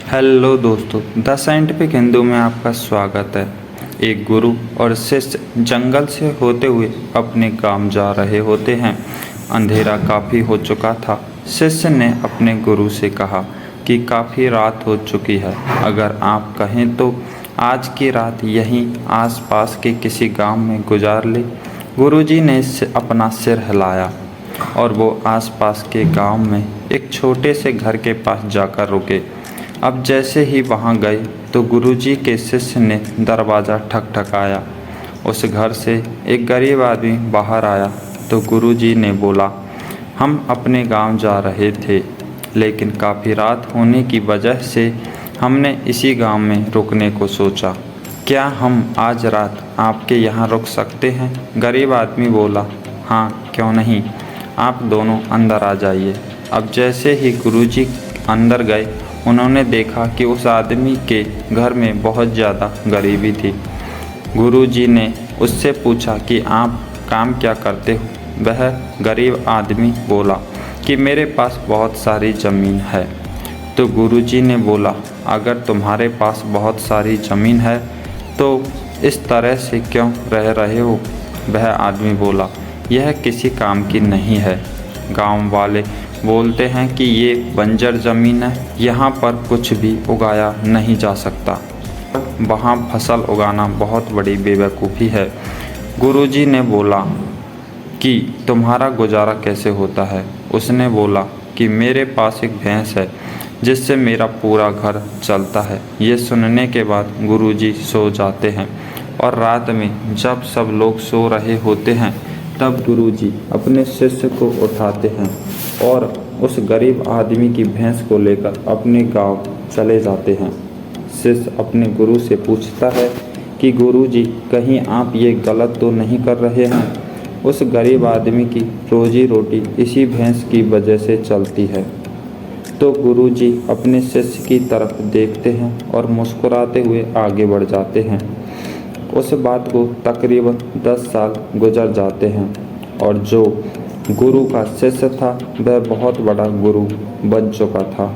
Hello दोस्तों, the scientific Hindu में आपका स्वागत है। एक गुरु और शिष्य जंगल से होते हुए अपने काम जा रहे होते हैं। अंधेरा काफ़ी हो चुका था। शिष्य ने अपने गुरु से कहा कि काफ़ी रात हो चुकी है, अगर आप कहें तो आज की रात यहीं आसपास के किसी गांव में गुजार ले। गुरुजी ने अपना सिर हिलाया और वो आसपास के गांव में एक छोटे से घर के पास जाकर रुके। अब जैसे ही वहां गए तो गुरुजी के शिष्य ने दरवाज़ा ठकठकाया। उस घर से एक गरीब आदमी बाहर आया तो गुरुजी ने बोला, हम अपने गांव जा रहे थे, लेकिन काफ़ी रात होने की वजह से हमने इसी गांव में रुकने को सोचा। क्या हम आज रात आपके यहाँ रुक सकते हैं? गरीब आदमी बोला, हाँ क्यों नहीं, आप दोनों अंदर आ जाइए। अब जैसे ही गुरुजी अंदर गए, उन्होंने देखा कि उस आदमी के घर में बहुत ज़्यादा गरीबी थी। गुरुजी ने उससे पूछा कि आप काम क्या करते हो? वह गरीब आदमी बोला कि मेरे पास बहुत सारी ज़मीन है। तो गुरुजी ने बोला, अगर तुम्हारे पास बहुत सारी ज़मीन है तो इस तरह से क्यों रह रहे हो? वह आदमी बोला, यह किसी काम की नहीं है। गांव वाले बोलते हैं कि ये बंजर ज़मीन है, यहाँ पर कुछ भी उगाया नहीं जा सकता। वहाँ फसल उगाना बहुत बड़ी बेवकूफ़ी है। गुरुजी ने बोला कि तुम्हारा गुजारा कैसे होता है? उसने बोला कि मेरे पास एक भैंस है जिससे मेरा पूरा घर चलता है। ये सुनने के बाद गुरुजी सो जाते हैं और रात में जब सब लोग सो रहे होते हैं तब गुरुजी अपने शिष्य को उठाते हैं और उस गरीब आदमी की भैंस को लेकर अपने गांव चले जाते हैं। शिष्य अपने गुरु से पूछता है कि गुरुजी, कहीं आप ये गलत तो नहीं कर रहे हैं? उस गरीब आदमी की रोजी रोटी इसी भैंस की वजह से चलती है। तो गुरुजी अपने शिष्य की तरफ देखते हैं और मुस्कुराते हुए आगे बढ़ जाते हैं। उस बात को तकरीबन 10 साल गुजर जाते हैं और जो गुरु का शिष्य था वह बहुत बड़ा गुरु बन चुका था।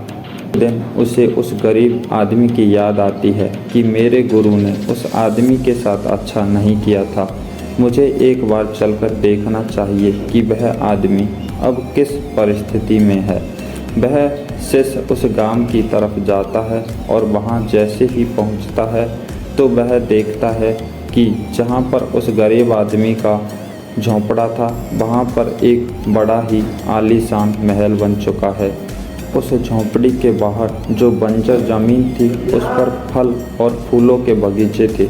दिन उसे उस गरीब आदमी की याद आती है कि मेरे गुरु ने उस आदमी के साथ अच्छा नहीं किया था। मुझे एक बार चलकर देखना चाहिए कि वह आदमी अब किस परिस्थिति में है। वह शिष्य उस गांव की तरफ जाता है और वहां जैसे ही पहुंचता है तो वह देखता है कि जहाँ पर उस गरीब आदमी का झोंपड़ा था वहाँ पर एक बड़ा ही आलीशान महल बन चुका है। उस झोंपड़ी के बाहर जो बंजर ज़मीन थी उस पर फल और फूलों के बगीचे थे।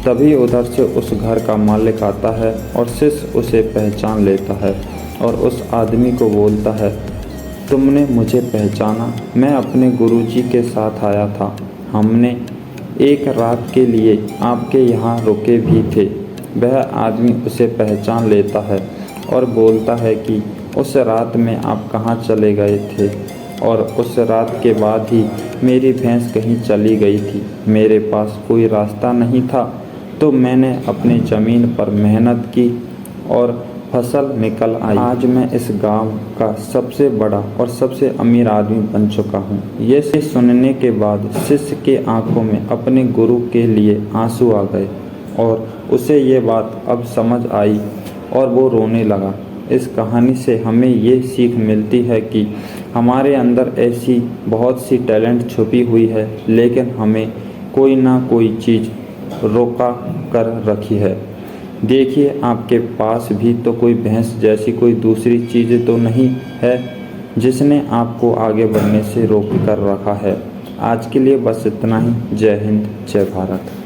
तभी उधर से उस घर का मालिक आता है और शिष्य उसे पहचान लेता है और उस आदमी को बोलता है, तुमने मुझे पहचाना? मैं अपने गुरुजी के साथ आया था। हमने एक रात के लिए आपके यहाँ रुके भी थे। वह आदमी उसे पहचान लेता है और बोलता है कि उस रात में आप कहाँ चले गए थे? और उस रात के बाद ही मेरी भैंस कहीं चली गई थी। मेरे पास कोई रास्ता नहीं था तो मैंने अपनी ज़मीन पर मेहनत की और फसल निकल आई। आज मैं इस गांव का सबसे बड़ा और सबसे अमीर आदमी बन चुका हूँ। ये सुनने के बाद शिष्य के आंखों में अपने गुरु के लिए आंसू आ गए और उसे ये बात अब समझ आई और वो रोने लगा। इस कहानी से हमें ये सीख मिलती है कि हमारे अंदर ऐसी बहुत सी टैलेंट छुपी हुई है, लेकिन हमें कोई ना कोई चीज़ रोका कर रखी है। देखिए, आपके पास भी तो कोई भैंस जैसी कोई दूसरी चीज़ तो नहीं है जिसने आपको आगे बढ़ने से रोक कर रखा है। आज के लिए बस इतना ही। जय हिंद, जय भारत।